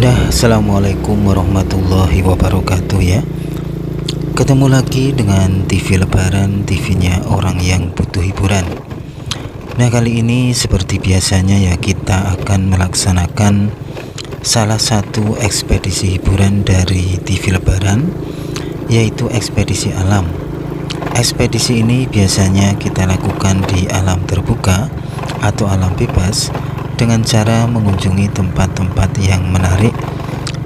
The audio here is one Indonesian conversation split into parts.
Ya, assalamualaikum warahmatullahi wabarakatuh ya. Ketemu lagi dengan TV Lebaran, TV-nya orang yang butuh hiburan. Nah, kali ini seperti biasanya ya, kita akan melaksanakan salah satu ekspedisi hiburan dari TV Lebaran, yaitu ekspedisi alam. Ekspedisi ini biasanya kita lakukan di alam terbuka atau alam bebas dengan cara mengunjungi tempat-tempat yang menarik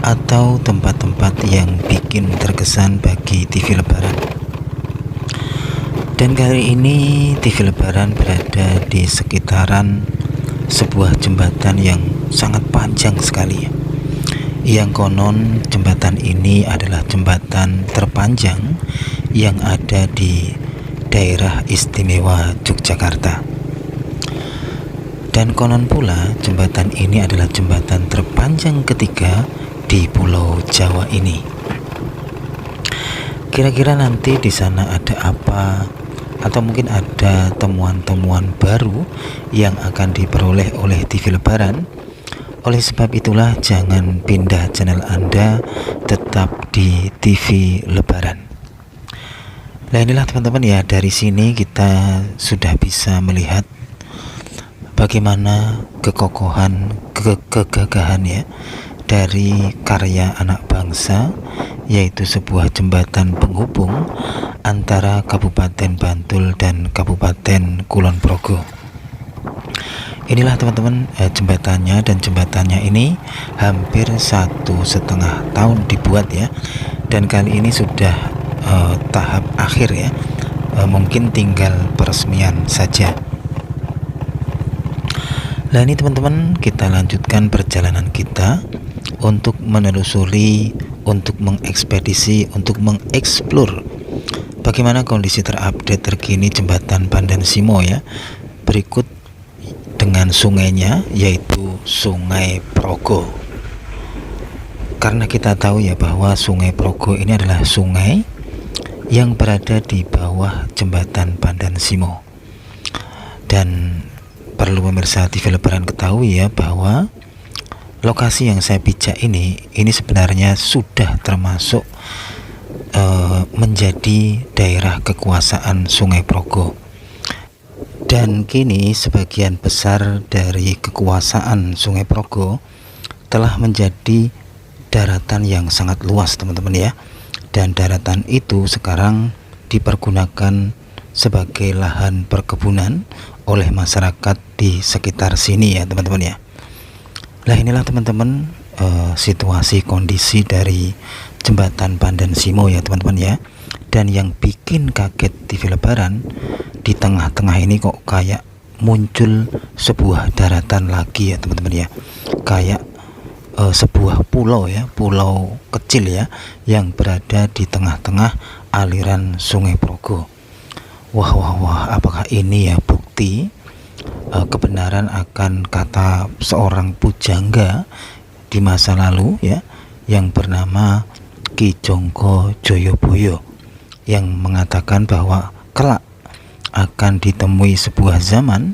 atau tempat-tempat yang bikin terkesan bagi TV Lebaran. Dan kali ini TV Lebaran berada di sekitaran sebuah jembatan yang sangat panjang sekali ya. Yang konon jembatan ini adalah jembatan terpanjang yang ada di daerah istimewa Yogyakarta. Dan konon pula jembatan ini adalah jembatan terpanjang ketiga di Pulau Jawa ini. Kira-kira nanti di sana ada apa, atau mungkin ada temuan-temuan baru yang akan diperoleh oleh TV Lebaran. Oleh sebab itulah jangan pindah channel Anda, tetap di TV Lebaran. Nah, inilah teman-teman ya, dari sini kita sudah bisa melihat bagaimana kekokohan, kegagahan ya dari karya anak bangsa, yaitu sebuah jembatan penghubung antara Kabupaten Bantul dan Kabupaten Kulon Progo. Inilah teman-teman jembatannya, dan jembatannya ini hampir 1,5 tahun dibuat ya, dan kali ini sudah tahap akhir ya, mungkin tinggal peresmian saja. Nah, ini teman-teman, kita lanjutkan perjalanan kita untuk menelusuri, untuk mengekspedisi, untuk mengeksplor bagaimana kondisi terupdate terkini jembatan Pandan Simo ya. Berikut dengan sungainya, yaitu Sungai Progo. Karena kita tahu ya bahwa Sungai Progo ini adalah sungai yang berada di bawah jembatan Pandan Simo. Dan perlu pemirsa TV Lebaran ketahui ya, bahwa lokasi yang saya pijak ini sebenarnya sudah termasuk menjadi daerah kekuasaan Sungai Progo. Dan kini sebagian besar dari kekuasaan Sungai Progo telah menjadi daratan yang sangat luas teman-teman ya. Dan daratan itu sekarang dipergunakan sebagai lahan perkebunan oleh masyarakat di sekitar sini ya teman-teman ya. Nah, inilah teman-teman situasi kondisi dari jembatan Pandan Simo ya teman-teman ya. Dan yang bikin kaget TV Lebaran, di tengah-tengah ini kok kayak muncul sebuah daratan lagi ya teman-teman ya. Kayak sebuah pulau ya, pulau kecil ya, yang berada di tengah-tengah aliran Sungai Progo. Wah, apakah ini ya bukti kebenaran akan kata seorang pujangga di masa lalu ya, yang bernama Ki Jongko Joyoboyo, yang mengatakan bahwa kelak akan ditemui sebuah zaman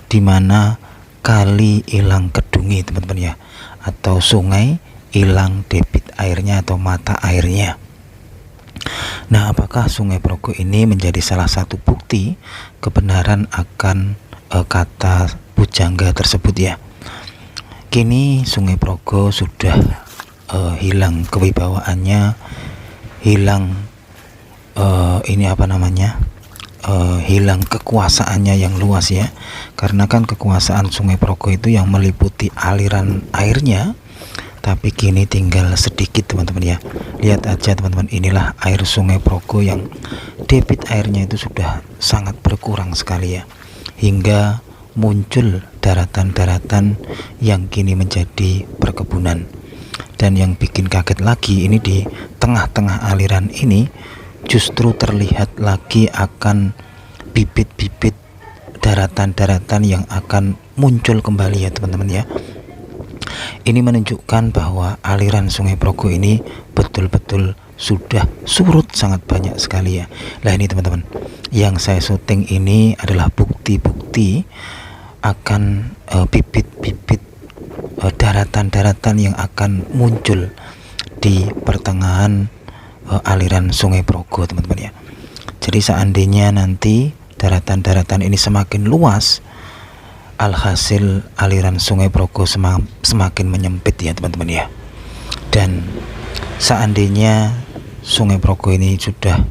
di mana kali hilang kedungi teman-teman ya, atau sungai hilang debit airnya atau mata airnya. Nah, apakah Sungai Progo ini menjadi salah satu bukti kebenaran akan kata pujangga tersebut ya? Kini Sungai Progo sudah hilang kewibawaannya, hilang hilang kekuasaannya yang luas ya. Karena kan kekuasaan Sungai Progo itu yang meliputi aliran airnya, tapi kini tinggal sedikit teman-teman ya. Lihat aja teman-teman, inilah air Sungai Progo yang debit airnya itu sudah sangat berkurang sekali ya, hingga muncul daratan-daratan yang kini menjadi perkebunan. Dan yang bikin kaget lagi, ini di tengah-tengah aliran ini justru terlihat lagi akan bibit-bibit daratan-daratan yang akan muncul kembali ya teman-teman ya. Ini menunjukkan bahwa aliran Sungai Progo ini betul-betul sudah surut sangat banyak sekali ya. Nah, ini teman-teman, yang saya syuting ini adalah bukti-bukti akan bibit-bibit daratan-daratan yang akan muncul di pertengahan aliran Sungai Progo, teman-teman ya. Jadi seandainya nanti daratan-daratan ini semakin luas, alhasil aliran Sungai Progo semakin menyempit ya teman-teman ya. Dan seandainya Sungai Progo ini sudah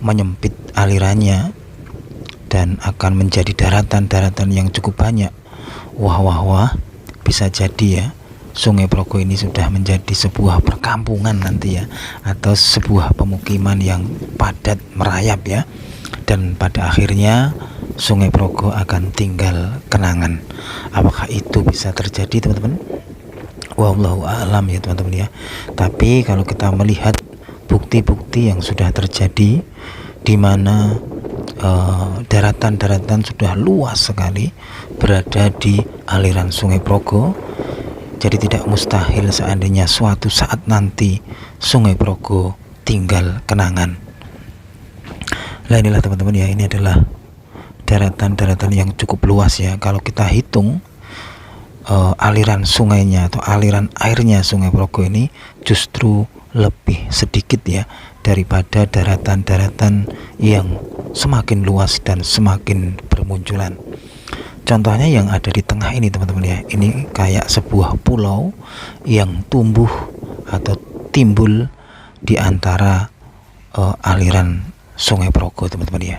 menyempit alirannya dan akan menjadi daratan-daratan yang cukup banyak, wah, bisa jadi ya Sungai Progo ini sudah menjadi sebuah perkampungan nanti ya, atau sebuah pemukiman yang padat merayap ya. Dan pada akhirnya Sungai Progo akan tinggal kenangan. Apakah itu bisa terjadi teman-teman? Wallahu a'lam ya teman-teman ya. Tapi kalau kita melihat bukti-bukti yang sudah terjadi, di mana daratan-daratan sudah luas sekali berada di aliran Sungai Progo, jadi tidak mustahil seandainya suatu saat nanti Sungai Progo tinggal kenangan. Nah inilah teman-teman ya, ini adalah daratan-daratan yang cukup luas ya. Kalau kita hitung aliran sungainya atau aliran airnya Sungai Progo ini justru lebih sedikit ya daripada daratan-daratan yang semakin luas dan semakin bermunculan. Contohnya yang ada di tengah ini teman-teman ya, ini kayak sebuah pulau yang tumbuh atau timbul di antara aliran Sungai Progo teman-teman ya.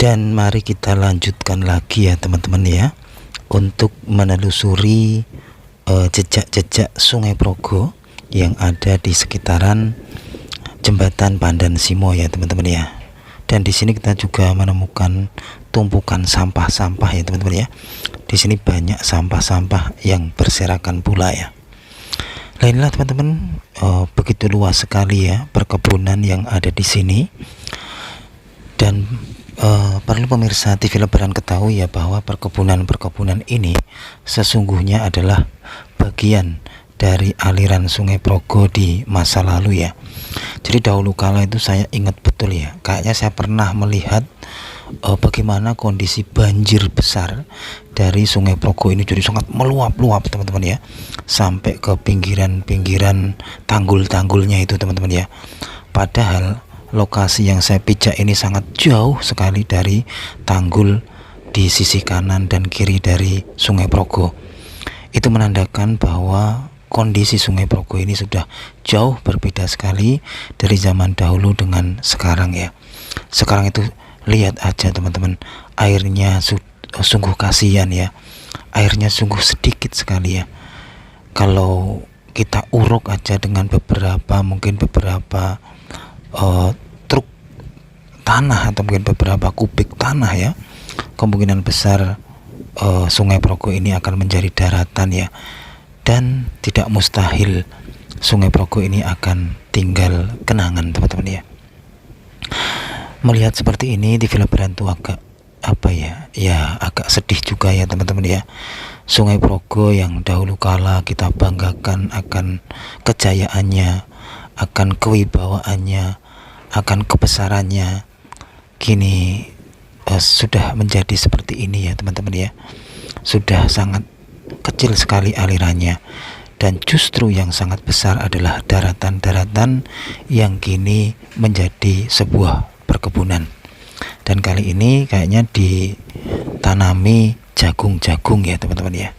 Dan mari kita lanjutkan lagi ya teman-teman ya, untuk menelusuri jejak-jejak Sungai Progo yang ada di sekitaran jembatan Pandan Simo ya teman-teman ya. Dan di sini kita juga menemukan tumpukan sampah-sampah ya teman-teman ya. Di sini banyak sampah-sampah yang berserakan pula ya. Nah inilah teman-teman, begitu luas sekali ya perkebunan yang ada di sini. Dan perlu pemirsa TV Lebaran ketahui ya bahwa perkebunan-perkebunan ini sesungguhnya adalah bagian dari aliran Sungai Progo di masa lalu ya. Jadi dahulu kala itu saya ingat betul ya, kayaknya saya pernah melihat bagaimana kondisi banjir besar dari Sungai Progo ini, jadi sangat meluap-luap teman-teman ya, sampai ke pinggiran-pinggiran tanggul-tanggulnya itu teman-teman ya. Padahal lokasi yang saya pijak ini sangat jauh sekali dari tanggul di sisi kanan dan kiri dari Sungai Progo. Itu menandakan bahwa kondisi Sungai Progo ini sudah jauh berbeda sekali dari zaman dahulu dengan sekarang ya. Sekarang itu lihat aja teman-teman, airnya sungguh kasihan ya. Airnya sungguh sedikit sekali ya. Kalau kita uruk aja dengan mungkin beberapa truk tanah atau mungkin beberapa kubik tanah ya, kemungkinan besar Sungai Progo ini akan menjadi daratan ya. Dan tidak mustahil Sungai Progo ini akan tinggal kenangan teman-teman ya. Melihat seperti ini TV Lebaran tuh agak agak sedih juga ya teman-teman ya. Sungai Progo yang dahulu kala kita banggakan akan kejayaannya, akan kewibawaannya, akan kebesarannya, kini sudah menjadi seperti ini ya teman-teman ya. Sudah sangat kecil sekali alirannya, dan justru yang sangat besar adalah daratan-daratan yang kini menjadi sebuah perkebunan. Dan kali ini kayaknya ditanami jagung-jagung ya teman-teman ya.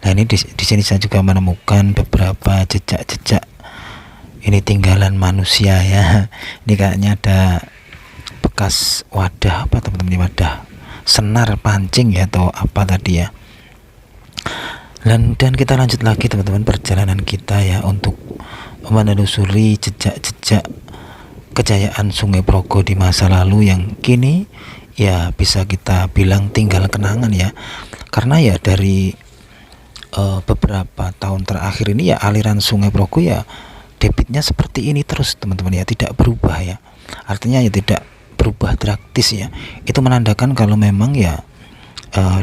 Nah ini di sini saya juga menemukan beberapa jejak-jejak ini tinggalan manusia ya. Ini kayaknya ada bekas wadah apa teman-teman, wadah senar pancing ya atau apa tadi ya. Dan kita lanjut lagi teman-teman perjalanan kita ya, untuk menelusuri jejak-jejak kejayaan Sungai Progo di masa lalu yang kini ya bisa kita bilang tinggal kenangan ya. Karena ya dari beberapa tahun terakhir ini ya aliran Sungai Progo ya debitnya seperti ini terus teman-teman ya, tidak berubah ya. Artinya ya tidak berubah drastis ya. Itu menandakan kalau memang ya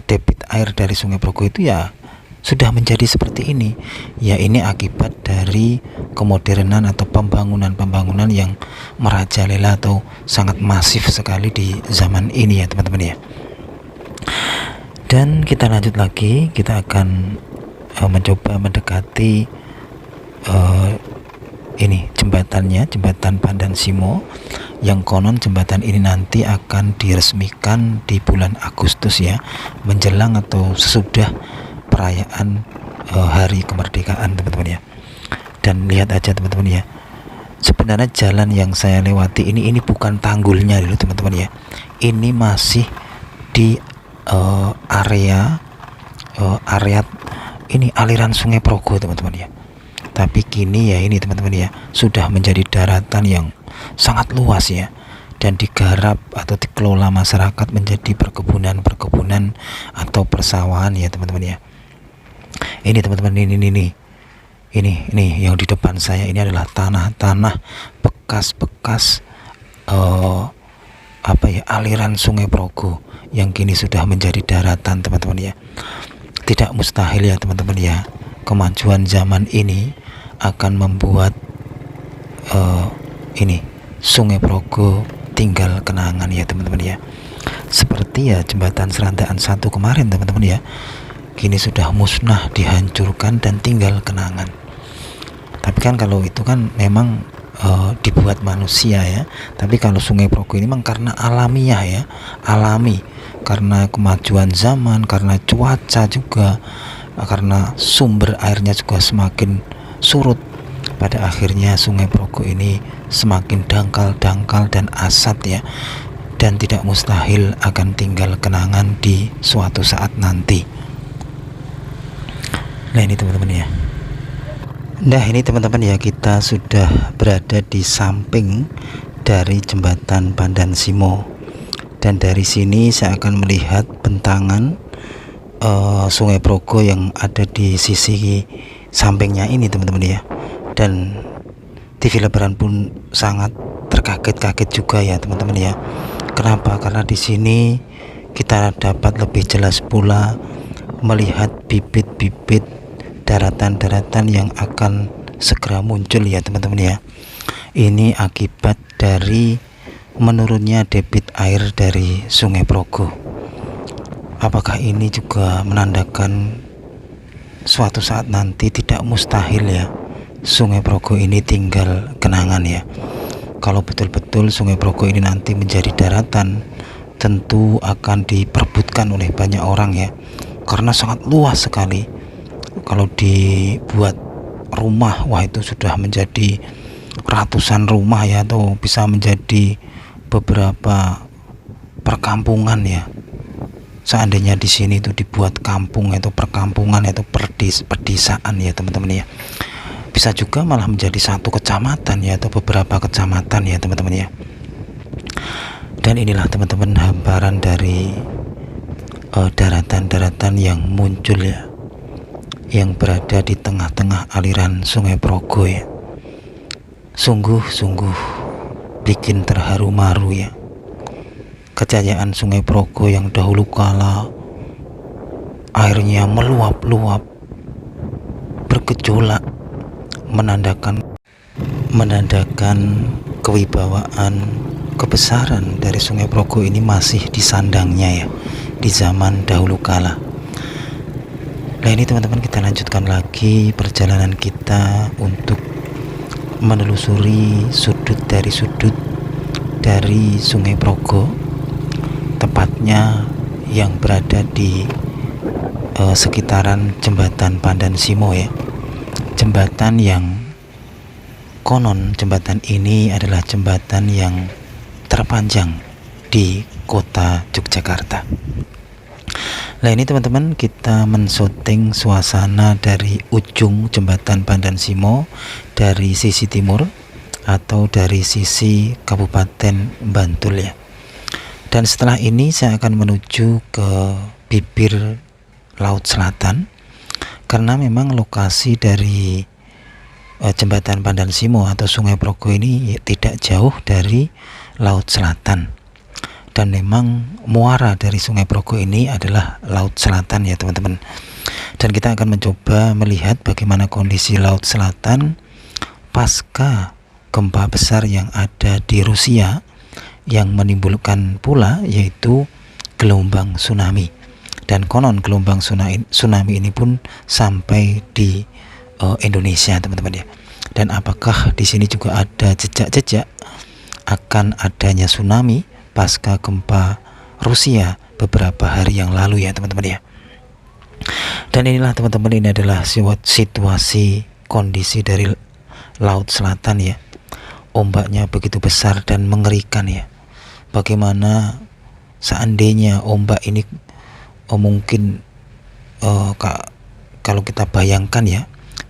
debit air dari Sungai Progo itu ya sudah menjadi seperti ini ya. Ini akibat dari kemodernan atau pembangunan yang merajalela atau sangat masif sekali di zaman ini ya teman-teman ya. Dan kita lanjut lagi, kita akan mencoba mendekati ini jembatannya, jembatan Pandan Simo, yang konon jembatan ini nanti akan diresmikan di bulan Agustus ya, menjelang atau sesudah perayaan hari kemerdekaan teman-teman ya. Dan lihat aja teman-teman ya, sebenarnya jalan yang saya lewati ini bukan tanggulnya dulu teman-teman ya, ini masih di area ini aliran Sungai Progo teman-teman ya. Tapi kini ya ini teman-teman ya, sudah menjadi daratan yang sangat luas ya, dan digarap atau dikelola masyarakat menjadi perkebunan atau persawahan ya teman-teman ya. Ini teman-teman, ini yang di depan saya ini adalah tanah-tanah bekas aliran Sungai Progo yang kini sudah menjadi daratan teman-teman ya. Tidak mustahil ya teman-teman ya, kemajuan zaman ini akan membuat Sungai Progo tinggal kenangan ya teman-teman ya. Seperti ya jembatan Serandaan 1 kemarin teman-teman ya, kini sudah musnah, dihancurkan dan tinggal kenangan. Tapi kan kalau itu kan memang dibuat manusia ya, tapi kalau Sungai Progo ini memang karena alamiah ya, alami, karena kemajuan zaman, karena cuaca juga, karena sumber airnya juga semakin surut, pada akhirnya Sungai Progo ini semakin dangkal dan asat ya, dan tidak mustahil akan tinggal kenangan di suatu saat nanti. Nah ini teman-teman ya, nah ini teman-teman ya, kita sudah berada di samping dari jembatan Pandan Simo, dan dari sini saya akan melihat bentangan Sungai Progo yang ada di sisi sampingnya ini teman-teman ya. Dan TV Lebaran pun sangat terkaget-kaget juga ya teman-teman ya. Kenapa? Karena di sini kita dapat lebih jelas pula melihat bibit-bibit daratan-daratan yang akan segera muncul ya teman-teman ya. Ini akibat dari menurunnya debit air dari Sungai Progo. Apakah ini juga menandakan suatu saat nanti tidak mustahil ya Sungai Progo ini tinggal kenangan ya? Kalau betul-betul Sungai Progo ini nanti menjadi daratan, tentu akan diperebutkan oleh banyak orang ya, karena sangat luas sekali. Kalau dibuat rumah, wah itu sudah menjadi ratusan rumah ya, atau bisa menjadi beberapa perkampungan ya. Seandainya di sini itu dibuat kampung atau perkampungan atau perdesaan ya teman-teman ya, bisa juga malah menjadi satu kecamatan ya, atau beberapa kecamatan ya teman-teman ya. Dan inilah teman-teman hamparan dari daratan-daratan yang muncul ya, yang berada di tengah-tengah aliran Sungai Progo ya. Sungguh-sungguh bikin terharu maru ya, kejayaan Sungai Progo yang dahulu kala airnya meluap-luap, bergejolak, menandakan kewibawaan, kebesaran dari Sungai Progo ini masih disandangnya ya di zaman dahulu kala. Nah ini teman-teman, kita lanjutkan lagi perjalanan kita untuk menelusuri sudut dari Sungai Progo, tepatnya yang berada di sekitaran jembatan Pandan Simo ya. Jembatan yang konon jembatan ini adalah jembatan yang terpanjang di kota Yogyakarta. Nah ini teman-teman, kita mensyuting suasana dari ujung jembatan Pandan Simo dari sisi timur atau dari sisi Kabupaten Bantul ya. Dan setelah ini saya akan menuju ke bibir Laut Selatan, karena memang lokasi dari jembatan Pandan Simo atau Sungai Progo ini tidak jauh dari Laut Selatan, dan memang muara dari Sungai Progo ini adalah Laut Selatan ya teman-teman. Dan kita akan mencoba melihat bagaimana kondisi Laut Selatan pasca gempa besar yang ada di Rusia, yang menimbulkan pula yaitu gelombang tsunami. Dan konon gelombang tsunami ini pun sampai di Indonesia, teman-teman ya. Dan apakah di sini juga ada jejak-jejak akan adanya tsunami pasca gempa Rusia beberapa hari yang lalu ya, teman-teman ya. Dan inilah teman-teman, ini adalah situasi kondisi dari Laut Selatan ya. Ombaknya begitu besar dan mengerikan ya. Bagaimana seandainya ombak ini mungkin kalau kita bayangkan ya,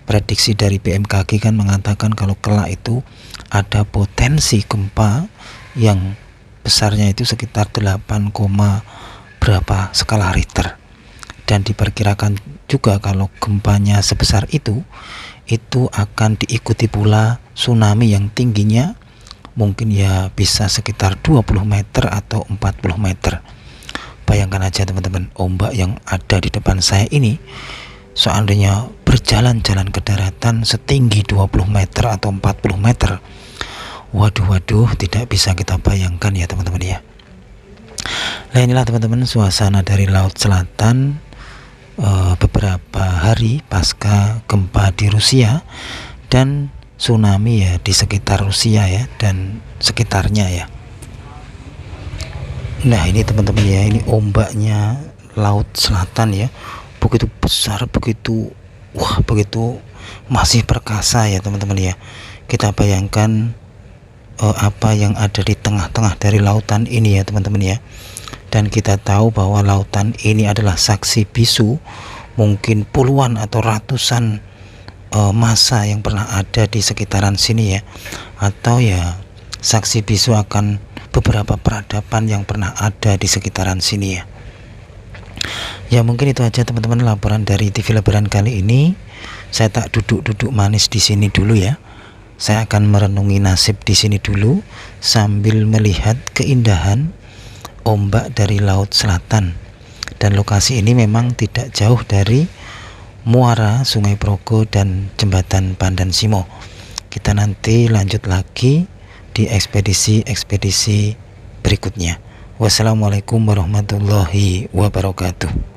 prediksi dari BMKG kan mengatakan kalau kelak itu ada potensi gempa yang besarnya itu sekitar 8, berapa skala Richter. Dan diperkirakan juga kalau gempanya sebesar itu akan diikuti pula tsunami yang tingginya mungkin ya bisa sekitar 20 meter atau 40 meter. Bayangkan aja teman-teman, ombak yang ada di depan saya ini seandainya berjalan-jalan ke daratan setinggi 20 meter atau 40 meter. Waduh, tidak bisa kita bayangkan ya teman-teman ya. Nah, inilah teman-teman suasana dari Laut Selatan beberapa hari pasca gempa di Rusia dan tsunami ya di sekitar Rusia ya dan sekitarnya ya. Nah, ini teman-teman ya, ini ombaknya Laut Selatan ya, begitu besar, begitu masih perkasa ya teman-teman ya. Kita bayangkan apa yang ada di tengah-tengah dari lautan ini ya teman-teman ya. Dan kita tahu bahwa lautan ini adalah saksi bisu mungkin puluhan atau ratusan masa yang pernah ada di sekitaran sini ya, atau ya saksi bisu akan beberapa peradaban yang pernah ada di sekitaran sini ya. Ya mungkin itu aja teman-teman laporan dari TV Lebaran kali ini. Saya tak duduk-duduk manis di sini dulu ya. Saya akan merenungi nasib di sini dulu sambil melihat keindahan ombak dari Laut Selatan. Dan lokasi ini memang tidak jauh dari muara Sungai Progo dan jembatan Pandan Simo. Kita nanti lanjut lagi di ekspedisi berikutnya. Wassalamualaikum warahmatullahi wabarakatuh.